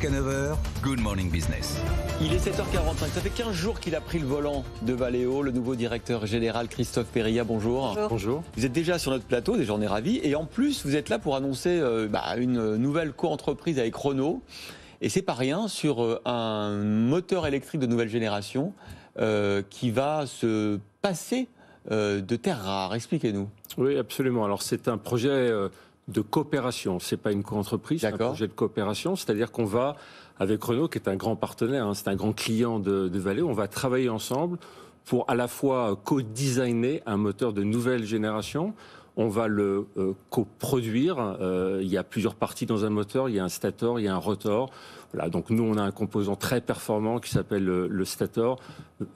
Jusqu'à 9h, Good Morning Business. Il est 7h45, ça fait 15 jours qu'il a pris le volant de Valeo, le nouveau directeur général Christophe Périllat, bonjour. Bonjour. Vous êtes déjà sur notre plateau, déjà on est ravis, et en plus vous êtes là pour annoncer une nouvelle co-entreprise avec Renault, et c'est pas rien, sur un moteur électrique de nouvelle génération qui va se passer de terres rares. Expliquez-nous. Oui, absolument. Alors c'est un projet de coopération, c'est pas une co-entreprise, c'est un projet de coopération, c'est-à-dire qu'on va, avec Renault, qui est un grand partenaire, c'est un grand client de Valeo, on va travailler ensemble pour à la fois co-designer un moteur de nouvelle génération. On va le coproduire. Il y a plusieurs parties dans un moteur. Il y a un stator, il y a un rotor. Voilà, donc nous, on a un composant très performant qui s'appelle le stator.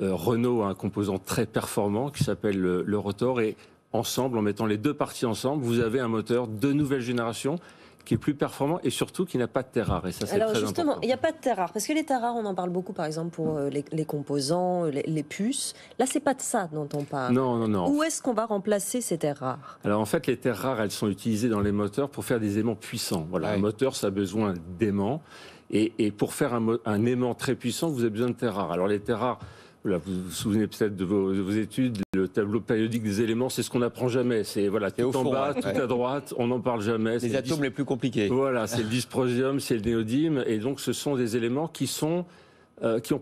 Renault a un composant très performant qui s'appelle le rotor. Et ensemble, en mettant les deux parties ensemble, vous avez un moteur de nouvelle génération qui est plus performant et surtout qui n'a pas de terres rares. Et ça, c'est très important. Alors justement, il n'y a pas de terres rares. Parce que les terres rares, on en parle beaucoup, par exemple, pour les composants, les puces. Là, c'est pas de ça dont on parle. Non. Où est-ce qu'on va remplacer ces terres rares? Alors en fait, les terres rares, elles sont utilisées dans les moteurs pour faire des aimants puissants. Voilà, un moteur, ça a besoin d'aimants. Et pour faire un aimant très puissant, vous avez besoin de terres rares. Alors les terres rares, voilà, vous vous souvenez peut-être de vos études, le tableau périodique des éléments, c'est ce qu'on n'apprend jamais. C'est voilà, tout en bas, tout à droite, on n'en parle jamais. Les atomes les plus compliqués. Voilà, c'est le dysprosium, c'est le néodyme, et donc ce sont des éléments qui ont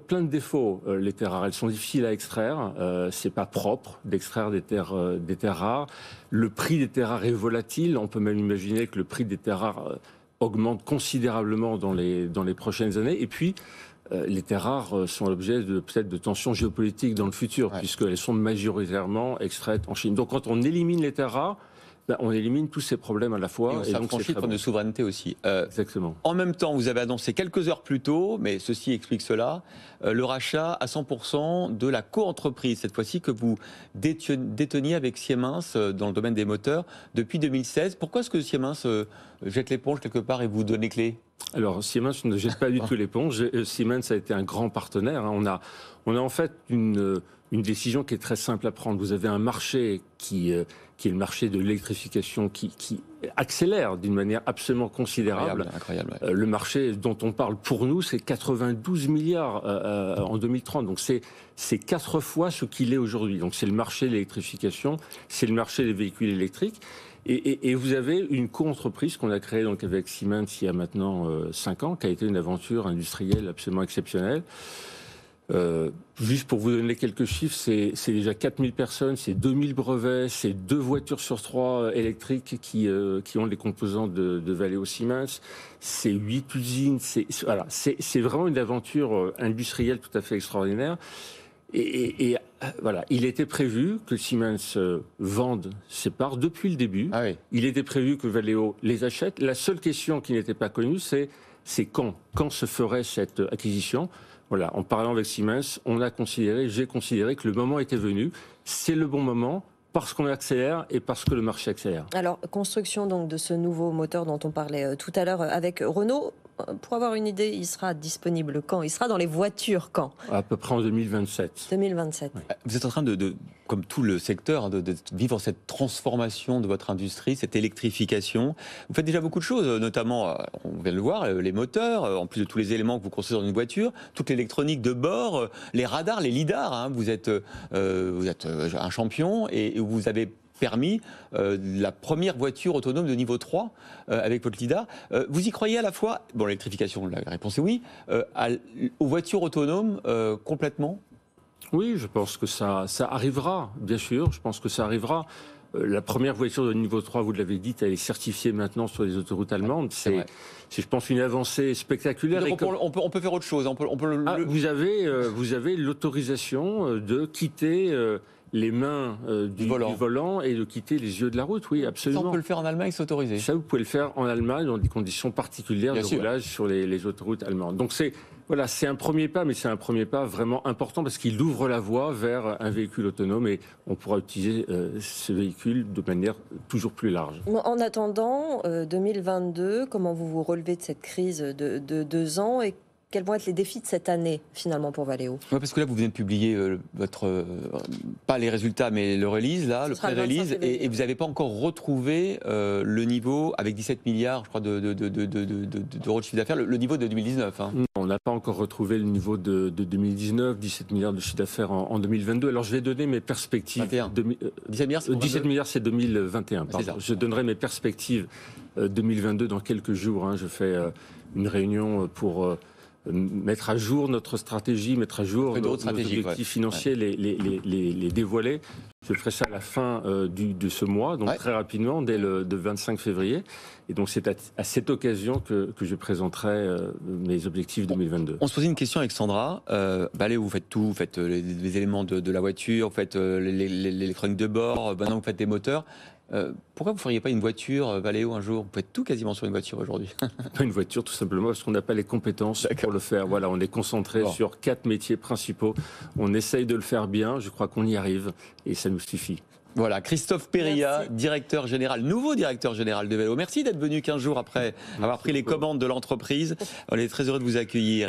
plein de défauts. Les terres rares, elles sont difficiles à extraire. C'est pas propre d'extraire des terres rares. Le prix des terres rares est volatile. On peut même imaginer que le prix des terres rares augmente considérablement dans les prochaines années. Et puis les terres rares sont l'objet peut-être de tensions géopolitiques dans le futur, puisqu'elles sont majoritairement extraites en Chine. Donc quand on élimine les terres rares, on élimine tous ces problèmes à la fois. Et on s'affranchit de souveraineté aussi. Exactement. En même temps, vous avez annoncé quelques heures plus tôt, mais ceci explique cela, le rachat à 100% de la co-entreprise, cette fois-ci que vous déteniez avec Siemens dans le domaine des moteurs depuis 2016. Pourquoi est-ce que Siemens jette l'éponge quelque part et vous donne les clés ? Alors Siemens ne jette pas du tout l'éponge. Siemens a été un grand partenaire. On a en fait une décision qui est très simple à prendre. Vous avez un marché qui est le marché de l'électrification qui accélère d'une manière absolument considérable. Incroyable. Le marché dont on parle pour nous, c'est 92 milliards en 2030. Donc c'est 4 fois ce qu'il est aujourd'hui. Donc c'est le marché de l'électrification, c'est le marché des véhicules électriques. Et vous avez une co-entreprise qu'on a créée donc avec Siemens il y a maintenant 5 ans, qui a été une aventure industrielle absolument exceptionnelle. Juste pour vous donner quelques chiffres, c'est déjà 4000 personnes, c'est 2000 brevets, c'est 2 voitures sur 3 électriques qui ont les composants de Valeo Siemens, c'est 8 usines, c'est vraiment une aventure industrielle tout à fait extraordinaire. Et voilà, il était prévu que Siemens vende ses parts depuis le début. Il était prévu que Valeo les achète. La seule question qui n'était pas connue, c'est quand se ferait cette acquisition. Voilà, en parlant avec Siemens, j'ai considéré que le moment était venu. C'est le bon moment parce qu'on accélère et parce que le marché accélère. Alors, construction donc de ce nouveau moteur dont on parlait tout à l'heure avec Renault. Pour avoir une idée, il sera disponible quand? Il sera dans les voitures quand? À peu près en 2027. 2027. Vous êtes en train comme tout le secteur, de vivre cette transformation de votre industrie, cette électrification. Vous faites déjà beaucoup de choses, notamment, on vient de le voir, les moteurs, en plus de tous les éléments que vous construisez dans une voiture, toute l'électronique de bord, les radars, les lidars. Vous êtes un champion et vous avez permis la première voiture autonome de niveau 3 avec votre lidar. Vous y croyez à la fois, l'électrification, la réponse est oui, aux voitures autonomes complètement? Oui, je pense que ça arrivera, bien sûr, je pense que ça arrivera. La première voiture de niveau 3, vous l'avez dit, elle est certifiée maintenant sur les autoroutes allemandes. C'est je pense, une avancée spectaculaire. Donc on peut faire autre chose. Vous avez l'autorisation de quitter les mains du volant et de quitter les yeux de la route, oui, absolument. Ça, on peut le faire en Allemagne, c'est autorisé. Ça, vous pouvez le faire en Allemagne dans des conditions particulières de roulage sur les autoroutes allemandes. Donc c'est un premier pas, mais c'est un premier pas vraiment important parce qu'il ouvre la voie vers un véhicule autonome et on pourra utiliser ce véhicule de manière toujours plus large. En attendant, 2022, comment vous vous relevez de cette crise de 2 ans et quels vont être les défis de cette année, finalement, pour Valeo? Ouais, parce que là, vous venez de publier pas les résultats, mais le release, là, le pré-release, et vous n'avez pas encore retrouvé le niveau, avec 17 milliards, je crois, d'euros de chiffre d'affaires, le niveau de 2019. Hein. On n'a pas encore retrouvé le niveau de 2019, 17 milliards de chiffre d'affaires en 2022. Alors, je vais donner mes perspectives. 17 milliards, c'est 17 milliards, c'est 2021. Je donnerai mes perspectives 2022 dans quelques jours. Hein. Je fais une réunion pour mettre à jour notre stratégie, mettre à jour nos objectifs financiers, les dévoiler. Je ferai ça à la fin de ce mois, donc très rapidement, dès le 25 février. Et donc c'est à cette occasion que je présenterai mes objectifs 2022. On se posait une question avec Sandra. Valeo, vous faites tout, vous faites les éléments de la voiture, vous faites l'électronique de bord, maintenant vous faites des moteurs. Pourquoi vous ne feriez pas une voiture, Valeo, un jour? Vous faites tout quasiment sur une voiture aujourd'hui. Pas une voiture, tout simplement, parce qu'on n'a pas les compétences pour le faire. Voilà, on est concentré sur 4 métiers principaux. On essaye de le faire bien, je crois qu'on y arrive, et ça nous suffit. Voilà, Christophe Périllat, directeur général, nouveau directeur général de Valeo. Merci d'être venu 15 jours après avoir pris les commandes de l'entreprise. On est très heureux de vous accueillir.